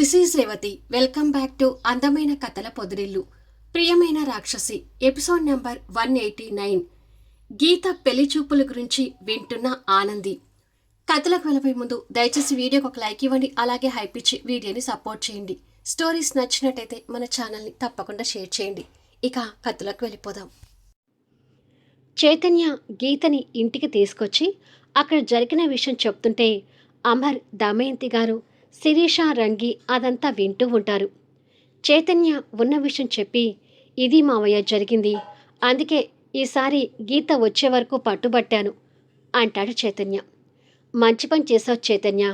This is Revathi. Welcome back to అందమైన కథల పొదిరిల్లు. ప్రియమైన రాక్షసి ఎపిసోడ్ నెంబర్ 189. గీత పెళ్లి చూపుల గురించి వింటున్న ఆనంది. కథలకు వెళ్ళబోయే ముందు దయచేసి వీడియోకి ఒక లైక్ ఇవ్వండి, అలాగే హైప్ ఇచ్చి వీడియోని సపోర్ట్ చేయండి. స్టోరీస్ నచ్చినట్టయితే మన ఛానల్ని తప్పకుండా షేర్ చేయండి. ఇక కథలకు వెళ్ళిపోదాం. చైతన్య గీతని ఇంటికి తీసుకొచ్చి అక్కడ జరిగిన విషయం చెప్తుంటే అమర్, దమయంతి గారు, శిరీష, రంగి అదంతా వింటూ ఉంటారు. చైతన్య ఉన్న విషయం చెప్పి, ఇది మావయ్య జరిగింది, అందుకే ఈసారి గీత వచ్చే వరకు పట్టుబట్టాను అంటాడు చైతన్య. మంచి పని చేసావు చైతన్య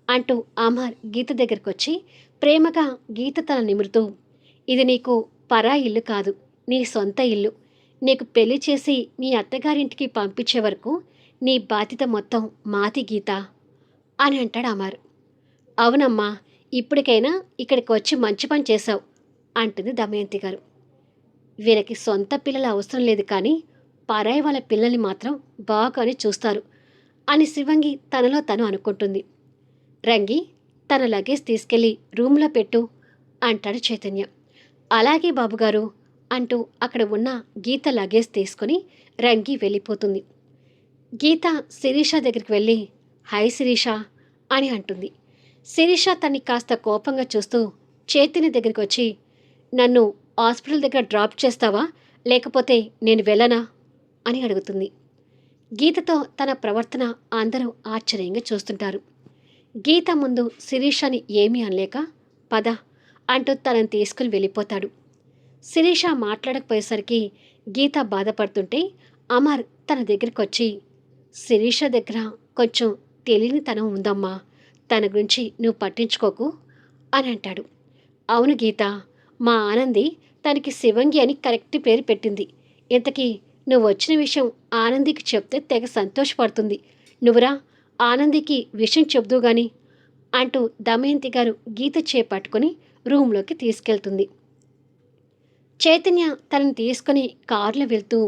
అంటూ అమర్ గీత దగ్గరకు వచ్చి ప్రేమగా గీత తల నిమురుతూ, ఇది నీకు పరా ఇల్లు కాదు, నీ సొంత ఇల్లు. నీకు పెళ్లి చేసి నీ అత్తగారింటికి పంపించే వరకు నీ బాధ్యత మొత్తం మాది గీత అని అంటాడు అమర్. అవునమ్మా, ఇప్పటికైనా ఇక్కడికి వచ్చి మంచి పని చేశావు అంటుంది దమయంతి గారు. వీరికి సొంత పిల్లల అవసరం లేదు, కానీ పరాయి వాళ్ళ పిల్లల్ని మాత్రం బాగానే చూస్తారు అని శివంగి తనలో తను అనుకుంటుంది. రంగి, తన లగేజ్ తీసుకెళ్లి రూమ్లో పెట్టు అంటాడు చైతన్య. అలాగే బాబుగారు అంటూ అక్కడ ఉన్న గీత లగేజ్ తీసుకుని రంగి వెళ్ళిపోతుంది. గీత శిరీష దగ్గరికి వెళ్ళి, హాయ్ శిరీష అని అంటుంది. శిరీష తన్ని కాస్త కోపంగా చూస్తూ చైతన్య దగ్గరికి వచ్చి, నన్ను హాస్పిటల్ దగ్గర డ్రాప్ చేస్తావా, లేకపోతే నేను వెళ్ళనా అని అడుగుతుంది. గీతతో తన ప్రవర్తన అందరూ ఆశ్చర్యంగా చూస్తుంటారు. గీత ముందు శిరీషని ఏమీ అనలేక పద అంటూ తనని తీసుకుని వెళ్ళిపోతాడు. శిరీష మాట్లాడకపోయేసరికి గీత బాధపడుతుంటే అమర్ తన దగ్గరికి వచ్చి, శిరీష దగ్గర కొంచెం తెలియని తనం ఉందమ్మా, తన గురించి నువ్వు పట్టించుకోకు అని అంటాడు. అవును గీత, మా ఆనంది తనకి శివంగి అని కరెక్ట్ పేరు పెట్టింది. ఇంతకీ నువ్వు వచ్చిన విషయం ఆనందికి చెప్తే తెగ సంతోషపడుతుంది. నువ్వురా, ఆనందికి విషయం చెబుదు గాని అంటూ దమయంతి గారు గీత చేపట్టుకుని రూమ్లోకి తీసుకెళ్తుంది. చైతన్య తనని తీసుకుని కారులో వెళ్తూ,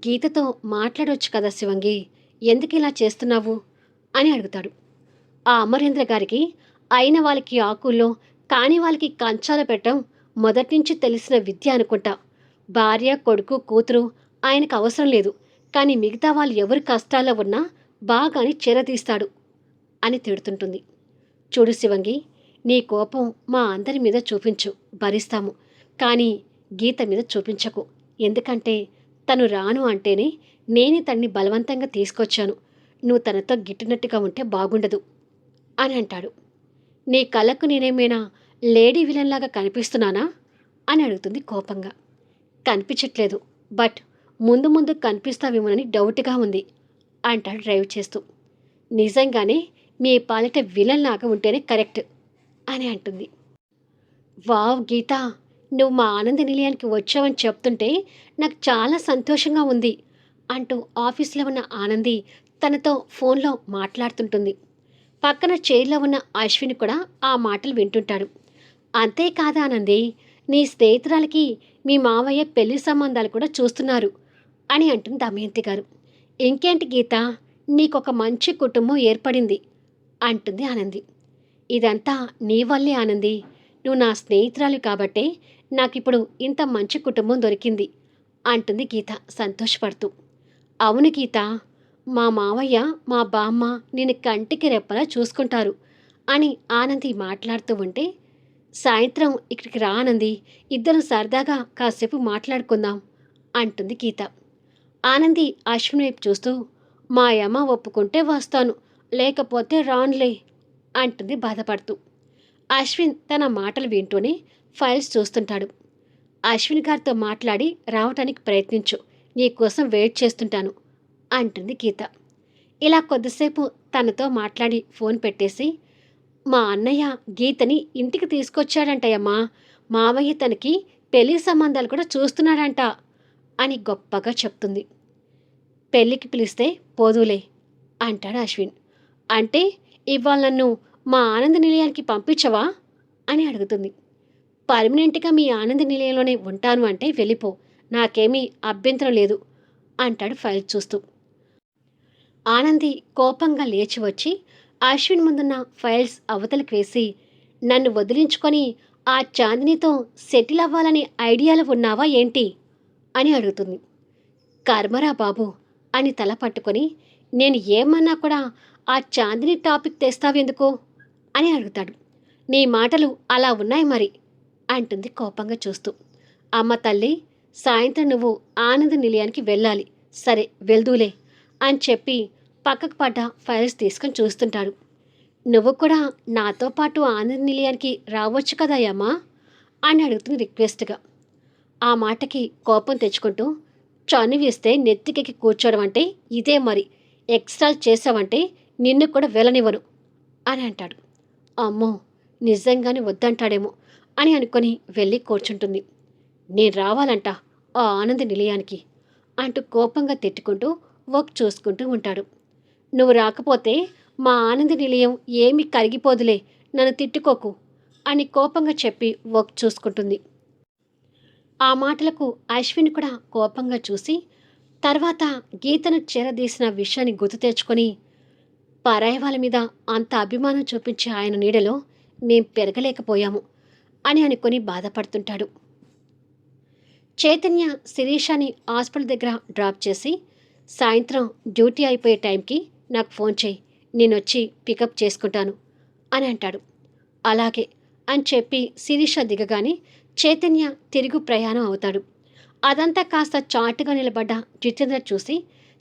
గీతతో మాట్లాడవచ్చు కదా శివంగి, ఎందుకు ఇలా చేస్తున్నావు అని అడుగుతాడు. ఆ అమరేంద్ర గారికి అయిన వాళ్ళకి ఆకుల్లో, కాని వాళ్ళకి కంచాలు పెట్టడం మొదటి నుంచి తెలిసిన విద్య అనుకుంటా. భార్య, కొడుకు, కూతురు ఆయనకు అవసరం లేదు, కానీ మిగతా వాళ్ళు ఎవరి కష్టాల్లో ఉన్నా బాగానే చేరదీస్తాడు అని తిడుతుంటుంది. చూడు శివంగి, నీ కోపం మా అందరి మీద చూపించు, భరిస్తాము, కానీ గీత మీద చూపించకు. ఎందుకంటే తను రాను అంటేనే నేనే తన్ని బలవంతంగా తీసుకొచ్చాను. నువ్వు తనతో గిట్టినట్టుగా ఉంటే బాగుండదు అని అంటాడు. నీ కళ్ళకు నేనేమైనా లేడీ విలన్లాగా కనిపిస్తున్నానా అని అడుగుతుంది కోపంగా. కనిపించట్లేదు, బట్ ముందు ముందు కనిపిస్తావేమోనని డౌట్గా ఉంది అంటాడు డ్రైవ్ చేస్తూ. నిజంగానే మీ పాలిట విలన్ లాగా ఉంటేనే కరెక్ట్ అని అంటుంది. వావ్ గీత, నువ్వు మా ఆనంద నిలయానికి వచ్చావని చెప్తుంటే నాకు చాలా సంతోషంగా ఉంది అంటూ ఆఫీస్లో ఉన్న ఆనంది తనతో ఫోన్లో మాట్లాడుతుంటుంది. పక్కన చైర్లో ఉన్న అశ్విని కూడా ఆ మాటలు వింటుంటాడు. అంతేకాదా ఆనంది, నీ స్నేహితురాలకి మీ మావయ్య పెళ్లి సంబంధాలు కూడా చూస్తున్నారు అని అంటుంది దమయంతి గారు. ఇంకేంటి గీత, నీకొక మంచి కుటుంబం ఏర్పడింది అంటుంది ఆనంది. ఇదంతా నీ వల్లే ఆనంది, నువ్వు నా స్నేహితురాలు కాబట్టే నాకిప్పుడు ఇంత మంచి కుటుంబం దొరికింది అంటుంది గీత సంతోషపడుతూ. అవును గీత, మా మావయ్య, మా బామ్మ నేను కంటికి రెప్పలా చూసుకుంటారు అని ఆనంది మాట్లాడుతూ ఉంటే, సాయంత్రం ఇక్కడికి రా ఆనంది, ఇద్దరు సరదాగా కాసేపు మాట్లాడుకుందాం అంటుంది గీత. ఆనంది అశ్విన్ వైపు చూస్తూ, మా అమ్మ ఒప్పుకుంటే వస్తాను, లేకపోతే రాన్లే అంటుంది బాధపడుతూ. అశ్విన్ తన మాటలు వింటూనే ఫైల్స్ చూస్తుంటాడు. అశ్విన్ గారితో మాట్లాడి రావటానికి ప్రయత్నించు, నీకోసం వెయిట్ చేస్తుంటాను అంటుంది గీత. ఇలా కొద్దిసేపు తనతో మాట్లాడి ఫోన్ పెట్టేసి, మా అన్నయ్య గీతని ఇంటికి తీసుకొచ్చాడంటయ్యమ్మా, మావయ్య తనకి పెళ్లి సంబంధాలు కూడా చూస్తున్నాడంట అని గొప్పగా చెప్తుంది. పెళ్ళికి పిలిస్తే పోదులే అంటాడు అశ్విన్. అంటే ఇవాళ నన్ను మా ఆనంద నిలయానికి పంపించవా అని అడుగుతుంది. పర్మనెంట్గా మీ ఆనంద నిలయంలోనే ఉంటాను అంటే వెళ్ళిపో, నాకేమీ అభ్యంతరం లేదు అంటాడు ఫైల్ చూస్తూ. ఆనంది కోపంగా లేచి వచ్చి అశ్విన్ ముందున్న ఫైల్స్ అవతలికి వేసి, నన్ను వదిలించుకొని ఆ చాందినితో సెటిల్ అవ్వాలని ఐడియాలో ఉన్నావా ఏంటి అని అడుగుతుంది. కర్మరా బాబు అని తల పట్టుకొని, నేను ఏమన్నా కూడా ఆ చాందిని టాపిక్ తెస్తావెందుకు అని అడుగుతాడు. నీ మాటలు అలా ఉన్నాయి మరి అంటుంది కోపంగా చూస్తూ. అమ్మ తల్లి, సాయంత్రం నువ్వు ఆనంద నిలయానికి వెళ్ళాలి. సరే వెళ్దూలే అని చెప్పి పక్కకు పడ్డ ఫైల్స్ తీసుకొని చూస్తుంటాడు. నువ్వు కూడా నాతో పాటు ఆనంద నిలయానికి రావచ్చు కదా అమ్మా అని అడుగుతుంది రిక్వెస్ట్గా. ఆ మాటకి కోపం తెచ్చుకుంటూ, చనువిస్తే నెత్తికెక్కి కూర్చోవడం అంటే ఇదే మరి, ఎక్స్ట్రాలు చేసావంటే నిన్ను కూడా వెళ్ళనివ్వను అని అంటాడు. అమ్మో, నిజంగానే వద్దంటాడేమో అని అనుకొని వెళ్ళి కూర్చుంటుంది. నేను రావాలంట ఆ ఆనంద నిలయానికి అంటూ కోపంగా తిట్టుకుంటూ వర్క్ చూసుకుంటూ ఉంటాడు. నువ్వు రాకపోతే మా ఆనంద నిలయం ఏమీ కరిగిపోదులే, నన్ను తిట్టుకోకు అని కోపంగా చెప్పి వర్క్ చూసుకుంటుంది. ఆ మాటలకు అశ్విన్ కూడా కోపంగా చూసి తర్వాత గీతను చేరదీసిన విషయాన్ని గుర్తు తెచ్చుకొని, పరాయి వాళ్ళ మీద అంత అభిమానం చూపించే ఆయన నీడలో మేం పెరగలేకపోయాము అని అనుకొని బాధపడుతుంటాడు. చైతన్య శిరీషాని హాస్పిటల్ దగ్గర డ్రాప్ చేసి, సాయంత్రం డ్యూటీ అయిపోయే టైంకి నాకు ఫోన్ చేయి, నేనొచ్చి పికప్ చేసుకుంటాను అని అంటాడు. అలాగే అని చెప్పి శిరీష దిగగానే చైతన్య తిరుగు ప్రయాణం అవుతాడు. అదంతా కాస్త చాటుగా నిలబడ్డ జితేంద్ర చూసి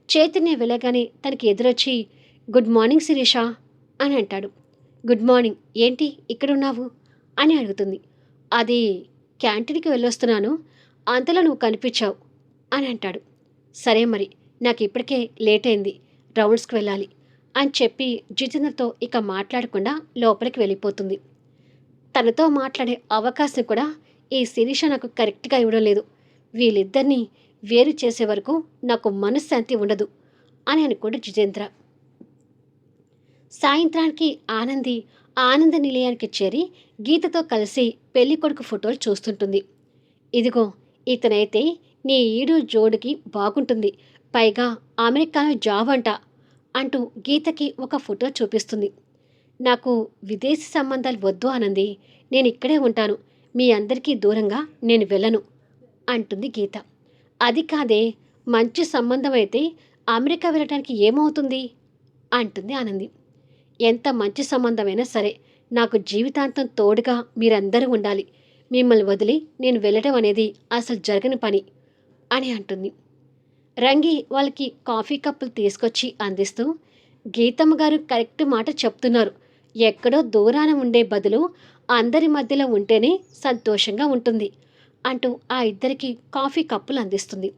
చైతన్య వెళ్ళగానే తనకి ఎదురొచ్చి, గుడ్ మార్నింగ్ శిరీష అని అంటాడు. గుడ్ మార్నింగ్, ఏంటి ఇక్కడున్నావు అని అడుగుతుంది. అది క్యాంటీన్కి వెళ్ళొస్తున్నాను, అంతలో నువ్వు కనిపించావు అని అంటాడు. సరే మరి, నాకు ఇప్పటికే లేట్ అయింది, రౌండ్స్కి వెళ్ళాలి అని చెప్పి జితేంద్రతో ఇక మాట్లాడకుండా లోపలికి వెళ్ళిపోతుంది. తనతో మాట్లాడే అవకాశం కూడా ఈ శిరీష నాకు కరెక్ట్గా ఇవ్వడం లేదు, వీళ్ళిద్దరినీ వేరు చేసే వరకు నాకు మనశ్శాంతి ఉండదు అని అనుకోడు జితేంద్ర. సాయంత్రానికి ఆనంద నిలయానికి చేరి గీతతో కలిసి పెళ్ళికొడుకు ఫోటోలు చూస్తుంటుంది. ఇదిగో ఇతనైతే నీ ఈడు జోడికి బాగుంటుంది, పైగా అమెరికాలో జాబ్ అంట అంటూ గీతకి ఒక ఫోటో చూపిస్తుంది. నాకు విదేశీ సంబంధాలు వద్దు ఆనంది, నేను ఇక్కడే ఉంటాను, మీ అందరికీ దూరంగా నేను వెళ్ళను అంటుంది గీత. అది కాదే, మంచి సంబంధం అయితే అమెరికా వెళ్ళటానికి ఏమవుతుంది అంటుంది ఆనంది. ఎంత మంచి సంబంధమైనా సరే నాకు జీవితాంతం తోడుగా మీరందరూ ఉండాలి, మిమ్మల్ని వదిలి నేను వెళ్ళడం అనేది అసలు జరగని పని అని అంటుంది. రంగి వాళ్ళకి కాఫీ కప్పులు తీసుకొచ్చి అందిస్తూ, గీతమ్మ గారు కరెక్ట్ మాట చెప్తున్నారు, ఎక్కడో దూరాన ఉండే బదులు అందరి మధ్యలో ఉంటేనే సంతోషంగా ఉంటుంది అంటూ ఆ ఇద్దరికి కాఫీ కప్పులు అందిస్తుంది.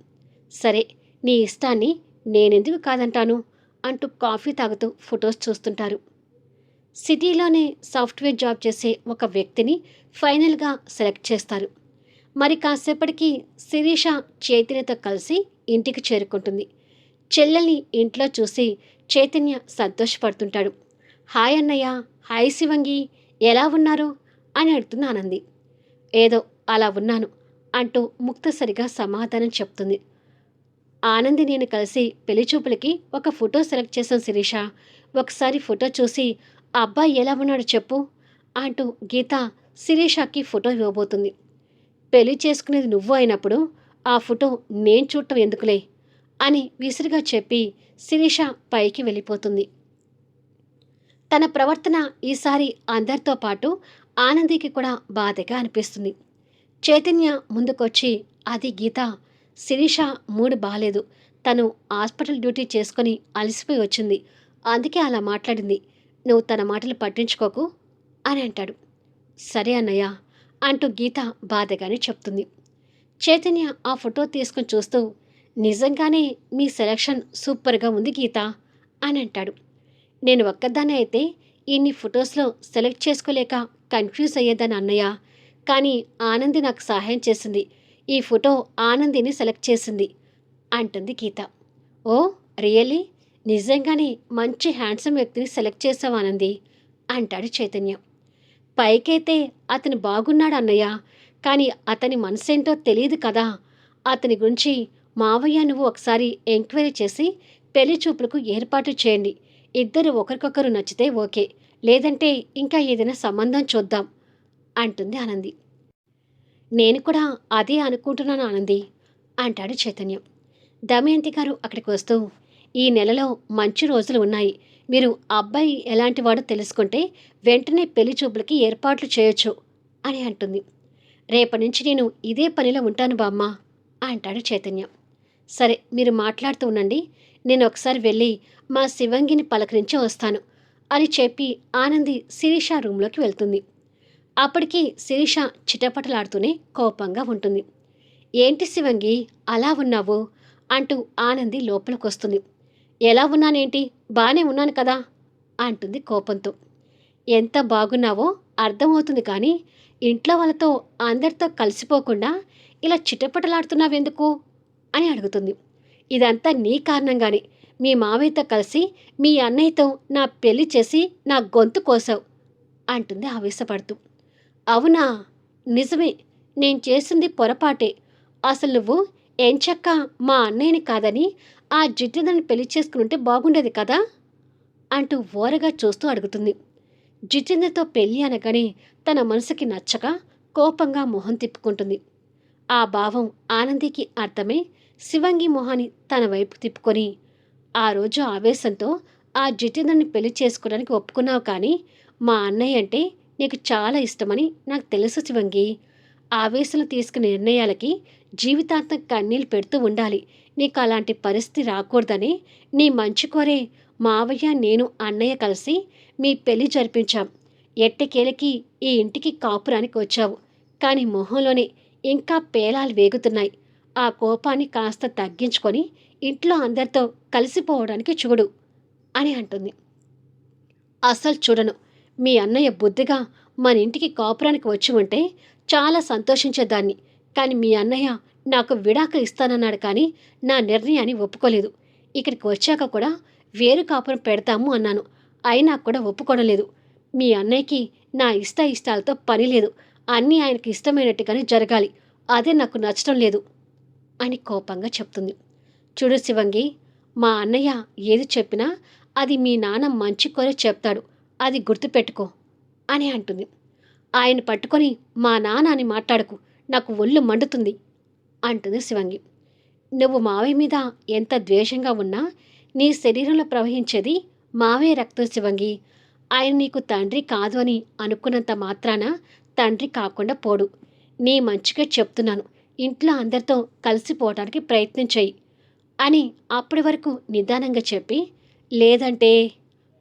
సరే, నీ ఇష్టాన్ని నేనెందుకు కాదంటాను అంటూ కాఫీ తాగుతూ ఫొటోస్ చూస్తుంటారు. సిటీలోనే సాఫ్ట్వేర్ జాబ్ చేసే ఒక వ్యక్తిని ఫైనల్గా సెలెక్ట్ చేస్తారు. మరి కాసేపటికి శిరీష చైతన్యతో కలిసి ఇంటికి చేరుకుంటుంది. చెల్లెల్ని ఇంట్లో చూసి చైతన్య సంతోషపడుతుంటాడు. హాయ్ అన్నయ్య, హాయ్ శివంగి, ఎలా ఉన్నారు అని అడుగుతున్న ఆనంది. ఏదో అలా ఉన్నాను అంటూ ముక్తసరిగా సమాధానం చెప్తుంది. ఆనంది నేను కలిసి పెళ్లి చూపులకి ఒక ఫోటో సెలెక్ట్ చేశాను శిరీష, ఒకసారి ఫోటో చూసి అబ్బాయి ఎలా ఉన్నాడు చెప్పు అంటూ గీత శిరీషకి ఫోటో ఇవ్వబోతుంది. పెళ్లి చేసుకునేది నువ్వు అయినప్పుడు ఆ ఫోటో నేను చూడటం ఎందుకులే అని విసురుగా చెప్పి శిరీష పైకి వెళ్ళిపోతుంది. తన ప్రవర్తన ఈసారి అందరితో పాటు ఆనందికి కూడా బాధగా అనిపిస్తుంది. చైతన్య ముందుకొచ్చి, అది గీత, శిరీష మూడు బాలేదు, తను హాస్పిటల్ డ్యూటీ చేసుకొని అలసిపోయి వచ్చింది, అందుకే అలా మాట్లాడింది, నువ్వు తన మాటలు పట్టించుకోకు అని అంటాడు. సరే అన్నయ్య అంటూ గీత బాధగానే చెప్తుంది. చైతన్య ఆ ఫోటో తీసుకుని చూస్తూ, నిజంగానే మీ సెలక్షన్ సూపర్గా ఉంది గీత అని అంటాడు. నేను ఒక్కదాన్నే అయితే ఇన్ని ఫొటోస్లో సెలెక్ట్ చేసుకోలేక కన్ఫ్యూజ్ అయ్యేదాన్ని అన్నయ్య, కానీ ఆనంది నాకు సహాయం చేసింది, ఈ ఫోటో ఆనందిని సెలెక్ట్ చేసింది అంటుంది గీత. ఓ రియల్లీ, నిజంగానే మంచి హ్యాండ్సమ్ వ్యక్తిని సెలెక్ట్ చేసావు ఆనంది అంటాడు చైతన్య. పైకైతే అతను బాగున్నాడు అన్నయ్య, కానీ అతని మనసేంటో తెలియదు కదా, అతని గురించి మావయ్య నువ్వు ఒకసారి ఎంక్వైరీ చేసి పెళ్లి చూపులకు ఏర్పాటు చేయండి, ఇద్దరు ఒకరికొకరు నచ్చితే ఓకే, లేదంటే ఇంకా ఏదైనా సంబంధం చూద్దాం అంటుంది ఆనంది. నేను కూడా అదే అనుకుంటున్నాను ఆనంది అంటాడు చైతన్యం. దమయంతి గారు అక్కడికి వస్తూ, ఈ నెలలో మంచి రోజులు ఉన్నాయి. మీరు అబ్బాయి ఎలాంటి వాడో తెలుసుకుంటే వెంటనే పెళ్లి చూపులకి ఏర్పాట్లు చేయొచ్చు అని అంటుంది. రేపటి నుంచి నేను ఇదే పనిలో ఉంటాను బామ్మ అంటాడు చైతన్యం. సరే మీరు మాట్లాడుతూ ఉండండి, నేను ఒకసారి వెళ్ళి మా శివంగిని పలకరించి వస్తాను అని చెప్పి ఆనంది శిరీష రూంలోకి వెళ్తుంది. అప్పటికి శిరీష చిటపటలాడుతూనే కోపంగా ఉంటుంది. ఏంటి శివంగి అలా ఉన్నావు అంటూ ఆనంది లోపలికొస్తుంది. ఎలా ఉన్నానేంటి, బానే ఉన్నాను కదా అంటుంది కోపంతో. ఎంత బాగున్నావో అర్థమవుతుంది కానీ ఇంట్లో వాళ్ళతో అందరితో కలిసిపోకుండా ఇలా చిటపటలాడుతున్నావెందుకు అని అడుగుతుంది. ఇదంతా నీ కారణంగానే. మీ మావయ్యతో కలిసి మీ అన్నయ్యతో నా పెళ్లి చేసి నా గొంతు కోసావు అంటుంది ఆవేశపడుతూ. అవునా, నిజమే, నేను చేసింది పొరపాటే. అసలు నువ్వు ఎంచక్కా మా అన్నయ్యని కాదని ఆ జిడ్డుదని పెళ్లి చేసుకుంటే బాగుండేది కదా అంటూ ఓరగా చూస్తూ అడుగుతుంది. జితేంద్రతో పెళ్లి అనగానే తన మనసుకి నచ్చక కోపంగా మొహం తిప్పుకుంటుంది. ఆ భావం ఆనందికి అర్థమై శివంగి మొహాన్ని తన వైపు తిప్పుకొని, ఆ రోజు ఆవేశంతో ఆ జితేంద్రని పెళ్లి చేసుకోవడానికి ఒప్పుకున్నావు కానీ మా అన్నయ్య అంటే నీకు చాలా ఇష్టమని నాకు తెలుసు శివంగి. ఆవేశంలో తీసుకునే నిర్ణయాలకి జీవితాంతం కన్నీళ్ళు పెడుతూ ఉండాలి. నీకు అలాంటి పరిస్థితి రాకూడదని నీ మంచి కోరే మావయ్య నేను అన్నయ్య కలిసి మీ పెళ్లి జరిపించాం. ఎట్టకేలకి ఈ ఇంటికి కాపురానికి వచ్చావు. కానీ మొహంలోనే ఇంకా పేలాలు వేగుతున్నాయి. ఆ కోపాన్ని కాస్త తగ్గించుకొని ఇంట్లో అందరితో కలిసిపోవడానికి చూడు అని అంటుంది. అస్సలు చూడను. మీ అన్నయ్య బుద్ధిగా మన ఇంటికి కాపురానికి వచ్చి ఉంటే చాలా సంతోషించేదాన్ని. కానీ మీ అన్నయ్య నాకు విడాకులు ఇస్తానన్నాడు కానీ నా నిర్ణయాన్ని ఒప్పుకోలేదు. ఇక్కడికి వచ్చాక కూడా వేరు కాపురం పెడతాము అన్నాను. అయినా కూడా ఒప్పుకోవడం లేదు. మీ అన్నయ్యకి నా ఇష్టాలతో పని లేదు. అన్నీ ఆయనకి ఇష్టమైనట్టుగానే జరగాలి. అదే నాకు నచ్చడం లేదు అని కోపంగా చెప్తుంది. చూడు శివంగి, మా అన్నయ్య ఏది చెప్పినా అది మీ నాన్న మంచి కోరే చెప్తాడు. అది గుర్తుపెట్టుకో అని అంటుంది. ఆయన పట్టుకొని మా నాన్న అని మాట్లాడకు, నాకు ఒళ్ళు మండుతుంది అంటుంది శివంగి. నువ్వు మావయ్య మీద ఎంత ద్వేషంగా ఉన్నా నీ శరీరంలో ప్రవహించేది మావయ్య రక్తం శివంగి. ఆయన నీకు తండ్రి కాదు అని అనుకున్నంత మాత్రాన తండ్రి కాకుండా పోడు. నీ మంచిగా చెప్తున్నాను. ఇంట్లో అందరితో కలిసిపోవడానికి ప్రయత్నం చెయ్యి అని అప్పటి వరకు నిదానంగా చెప్పి, లేదంటే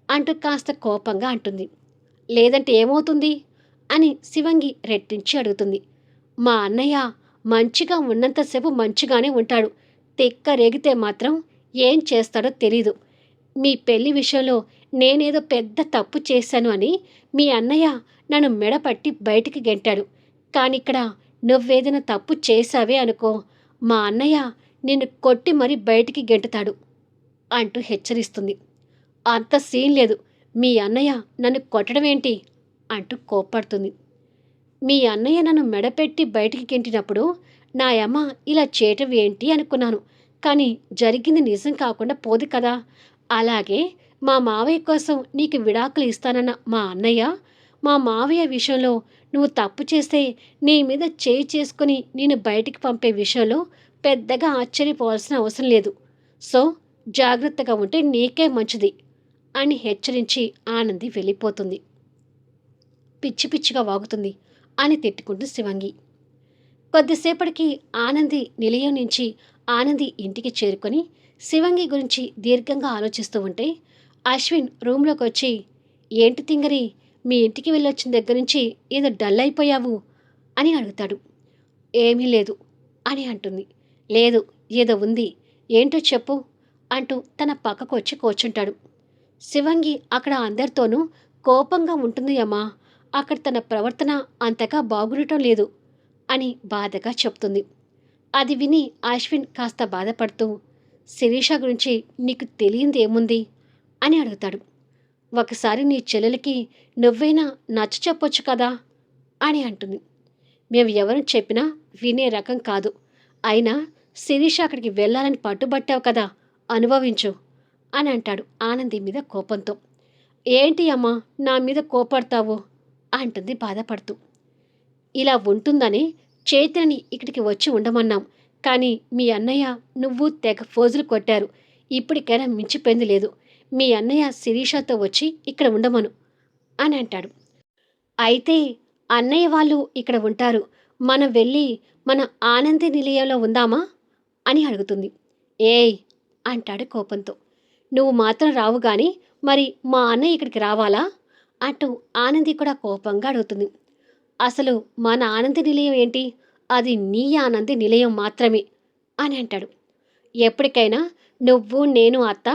అంటూ కాస్త కోపంగా అంటుంది. లేదంటే ఏమవుతుంది అని శివంగి రెట్టించి అడుగుతుంది. మా అన్నయ్య మంచిగా ఉన్నంతసేపు మంచిగానే ఉంటాడు. తెక్క రేగితే మాత్రం ఏం చేస్తాడో తెలీదు. మీ పెళ్లి విషయంలో నేనేదో పెద్ద తప్పు చేశాను అని మీ అన్నయ్య నన్ను మెడపట్టి బయటికి గెంటాడు. కానిక్కడ నువ్వేదైనా తప్పు చేశావే అనుకో, మా అన్నయ్య నిన్ను కొట్టి మరీ బయటికి గెంటుతాడు అంటూ హెచ్చరిస్తుంది. అంత సీన్ లేదు. మీ అన్నయ్య నన్ను కొట్టడమేంటి అంటూ కోప్పడుతుంది. మీ అన్నయ్య నన్ను మెడపెట్టి బయటికి గెంటినప్పుడు నా అమ్మ ఇలా చేయటం ఏంటి అనుకున్నాను. కానీ జరిగింది నిజం కాకుండా పోదు కదా. అలాగే మా మావయ్య కోసం నీకు విడాకులు ఇస్తానన్న మా అన్నయ్య, మా మావయ్య విషయంలో నువ్వు తప్పు చేస్తే నీ మీద చేయి చేసుకుని నేను బయటికి పంపే విషయంలో పెద్దగా ఆశ్చర్యపోవాల్సిన అవసరం లేదు. సో జాగ్రత్తగా ఉంటే నీకే మంచిది అని హెచ్చరించి ఆనంది వెళ్ళిపోతుంది. పిచ్చి పిచ్చిగా వాగుతుంది అని తిట్టుకుంటూ శివంగి. కొద్దిసేపటికి ఆనంది నిలయం నుంచి ఆనంది ఇంటికి చేరుకొని శివంగి గురించి దీర్ఘంగా ఆలోచిస్తూ ఉంటే అశ్విన్ రూమ్లోకి వచ్చి, ఏంటి తింగరి, మీ ఇంటికి వెళ్ళొచ్చిన దగ్గర నుంచి ఏదో డల్ అయిపోయావు అని అడుగుతాడు. ఏమీ లేదు అని అంటుంది. లేదు, ఏదో ఉంది, ఏంటో చెప్పు అంటూ తన పక్కకు వచ్చి కూర్చుంటాడు. శివంగి అక్కడ అందరితోనూ కోపంగా ఉంటుంది అమ్మా. అక్కడ తన ప్రవర్తన అంతగా బాగుండటం లేదు అని బాధగా చెప్తుంది. అది విని అశ్విన్ కాస్త బాధపడుతూ, శిరీష గురించి నీకు తెలియంది ఏముంది అని అడుగుతాడు. ఒకసారి నీ చెల్లెలకి నువ్వైనా నచ్చ చెప్పొచ్చు కదా అని అంటుంది. మేము ఎవరు చెప్పినా వినే రకం కాదు. అయినా శిరీష అక్కడికి వెళ్ళాలని పట్టుబట్టావు కదా, అనుభవించు అని అంటాడు ఆనంది మీద కోపంతో. ఏంటి అమ్మా నా మీద కోపడతావు అంటుంది బాధపడుతూ. ఇలా ఉంటుందని చైత్రని ఇక్కడికి వచ్చి ఉండమన్నాం. కానీ మీ అన్నయ్య నువ్వు తెగ ఫోజులు కొట్టారు. ఇప్పటికైనా మించిపోయింది లేదు. మీ అన్నయ్య శిరీషతో వచ్చి ఇక్కడ ఉండమను అని అంటాడు. అయితే అన్నయ్య వాళ్ళు ఇక్కడ ఉంటారు. మనం వెళ్ళి మన ఆనంది నిలయంలో ఉందామా అని అడుగుతుంది. ఏయ్ అంటాడు కోపంతో. నువ్వు మాత్రం రావు గాని మరి మా అన్నయ్య ఇక్కడికి రావాలా అంటూ ఆనంది కూడా కోపంగా అడుగుతుంది. అసలు మన ఆనంది నిలయం ఏంటి? అది నీ ఆనంది నిలయం మాత్రమే అని అంటాడు. ఎప్పటికైనా నువ్వు నేను అత్త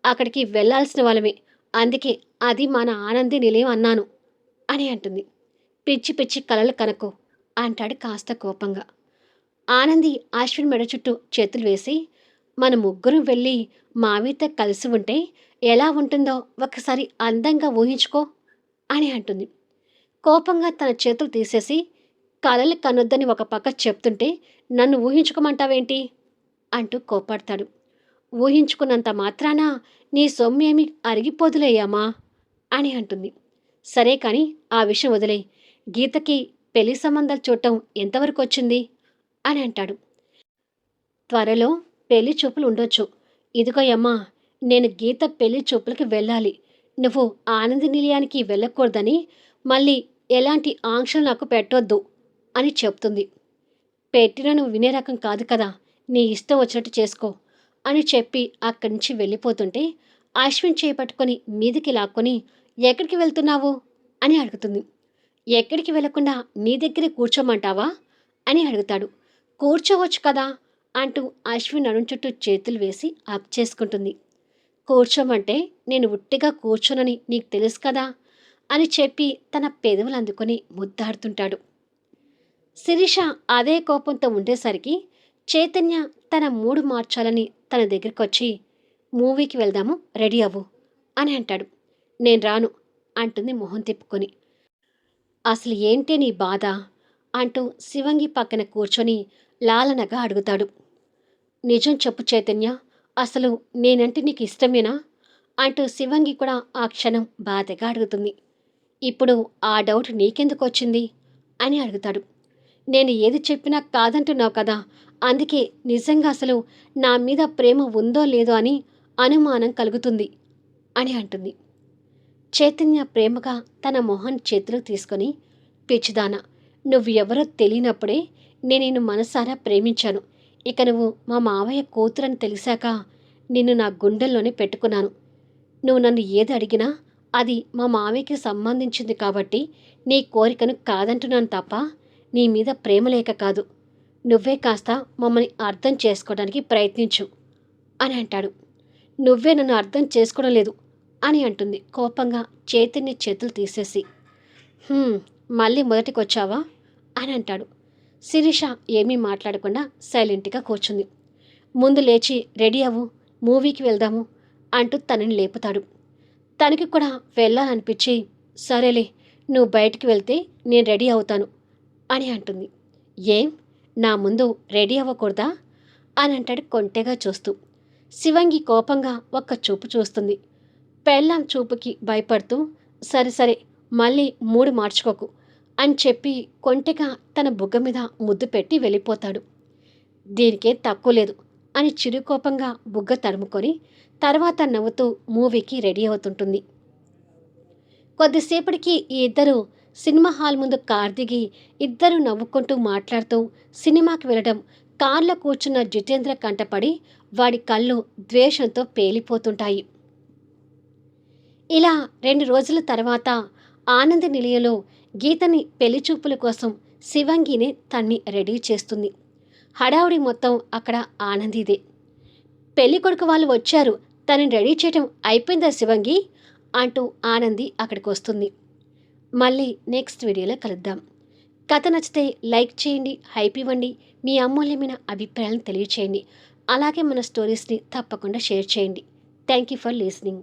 అక్కడికి వెళ్ళాల్సిన వాళ్ళమే. అందుకే అది మన ఆనంది నిలయం అన్నాను అని అంటుంది. పిచ్చి పిచ్చి కలలు కనకు అంటాడు కాస్త కోపంగా. ఆనంది అశ్విన్ మెడ చుట్టూ చేతులు వేసి మన ముగ్గురం వెళ్ళి మావితో కలిసి ఉంటే ఎలా ఉంటుందో ఒకసారి అందంగా ఊహించుకో అని అంటుంది. కోపంగా తన చేతులు తీసేసి కలలు కనొద్దని ఒక పక్క చెప్తుంటే నన్ను ఊహించుకోమంటావేంటి అంటూ కోపాడతాడు. ఊహించుకున్నంత మాత్రాన నీ సొమ్మేమి అరిగిపోదులేయమ్మా అని అంటుంది. సరే కానీ ఆ విషయం వదిలే. గీతకి పెళ్లి సంబంధాలు చూడటం ఎంతవరకు వచ్చింది అని అంటాడు. త్వరలో పెళ్లి చూపులు ఉండొచ్చు. ఇదిగోయమ్మా, నేను గీత పెళ్లి చూపులకి వెళ్ళాలి. నువ్వు ఆనంద నిలయానికి వెళ్ళకూడదని మళ్ళీ ఎలాంటి ఆంక్షలు నాకు పెట్టొద్దు అని చెప్తుంది. పెట్టిన నువ్వు వినే రకం కాదు కదా, నీ ఇష్టం వచ్చినట్టు చేసుకో అని చెప్పి అక్కడి నుంచి వెళ్ళిపోతుంటే అశ్విన్ చేపట్టుకొని మీదికి లాక్కొని ఎక్కడికి వెళ్తున్నావు అని అడుగుతుంది. ఎక్కడికి వెళ్లకుండా నీ దగ్గరే కూర్చోమంటావా అని అడుగుతాడు. కూర్చోవచ్చు కదా అంటూ అశ్విన్ నడుం చుట్టూ చేతులు వేసి అప్ చేసుకుంటుంది. కూర్చోమంటే నేను ఉట్టిగా కూర్చోనని నీకు తెలుసు కదా అని చెప్పి తన పెదవులు అందుకొని ముద్దాడుతుంటాడు. శిరీష అదే కోపంతో ఉండేసరికి చైతన్య తన మూడు మార్చాలని తన దగ్గరికి వచ్చి మూవీకి వెళ్దాము, రెడీ అవ్వు అని అంటాడు. నేను రాను అంటుంది మొహం తిప్పుకొని. అసలు ఏంటే నీ బాధ అంటూ శివంగి పక్కన కూర్చొని లాలనగా అడుగుతాడు. నిజం చెప్పు చైతన్య, అసలు నేనంటే నీకు ఇష్టమేనా అంటూ శివంగి కూడా ఆ క్షణం బాధగా అడుగుతుంది. ఇప్పుడు ఆ డౌట్ నీకెందుకు వచ్చింది అని అడుగుతాడు. నేను ఏది చెప్పినా కాదంటున్నావు కదా, అందుకే నిజంగా అసలు నా మీద ప్రేమ ఉందో లేదో అని అనుమానం కలుగుతుంది అని అంటుంది. చైతన్య ప్రేమగా తన మొహం చేతులకు తీసుకొని, పిచ్చిదాన, నువ్వు ఎవరో తెలియనప్పుడే నేను నిన్ను మనసారా ప్రేమించాను. ఇక నువ్వు మా మావయ్య కూతురని తెలిసాక నిన్ను నా గుండెల్లోనే పెట్టుకున్నాను. నువ్వు నన్ను ఏది అడిగినా అది మా మావయ్యకి సంబంధించింది కాబట్టి నీ కోరికను కాదంటున్నాను తప్ప నీ మీద ప్రేమ లేక కాదు. నువ్వే కాస్త మమ్మల్ని అర్థం చేసుకోవడానికి ప్రయత్నించు అని అంటాడు. నువ్వే నన్ను అర్థం చేసుకోవడం లేదు అని అంటుంది కోపంగా చైతన్య చేతులు తీసేసి. మళ్ళీ మొదటికొచ్చావా అని అంటాడు. శిరీష ఏమీ మాట్లాడకుండా సైలెంట్గా కూర్చుంది. ముందు లేచి రెడీ అవ్వు, మూవీకి వెళ్దాము అంటూ తనని లేపుతాడు. తనకి కూడా వెళ్ళాలనిపించి, సరేలే నువ్వు బయటికి వెళ్తే నేను రెడీ అవుతాను అని అంటుంది. ఏం నా ముందు రెడీ అవ్వకూడదా అని అంటాడు కొంటెగా చూస్తూ. శివంగి కోపంగా ఒక్క చూపు చూస్తుంది. పెళ్ళాం చూపుకి భయపడుతూ సరే సరే మళ్ళీ మూడు మార్చుకోకు అని చెప్పి కొంటెగా తన బుగ్గ మీద ముద్దు పెట్టి వెళ్ళిపోతాడు. దీనికే తక్కువ లేదు అని చిరుకోపంగా బుగ్గ తరుముకొని తర్వాత నవ్వుతూ మూవీకి రెడీ అవుతుంటుంది. కొద్దిసేపటికి ఈ ఇద్దరు సినిమా హాల్ ముందు కార్ దిగి ఇద్దరు నవ్వుకుంటూ మాట్లాడుతూ సినిమాకి వెళ్ళడం కార్లో కూర్చున్న జితేంద్ర కంటపడి వాడి కళ్ళు ద్వేషంతో పేలిపోతుంటాయి. ఇలా 2 రోజుల తర్వాత ఆనంద నిలయంలో గీతని పెళ్లిచూపుల కోసం శివంగిని తన్ని రెడీ చేస్తుంది. హడావుడి మొత్తం అక్కడ ఆనందిదే. పెళ్లి కొడుకు వాళ్ళు వచ్చారు, తనని రెడీ చేయటం అయిపోయిందా శివంగి అంటూ ఆనంది అక్కడికి వస్తుంది. మళ్ళీ నెక్స్ట్ వీడియోలో కలుద్దాం. కథ నచ్చితే లైక్ చేయండి, హైప్ ఇవ్వండి, మీ అమూల్యమైన అభిప్రాయాలను తెలియచేయండి. అలాగే మన స్టోరీస్ని తప్పకుండా షేర్ చేయండి. Thank you for listening.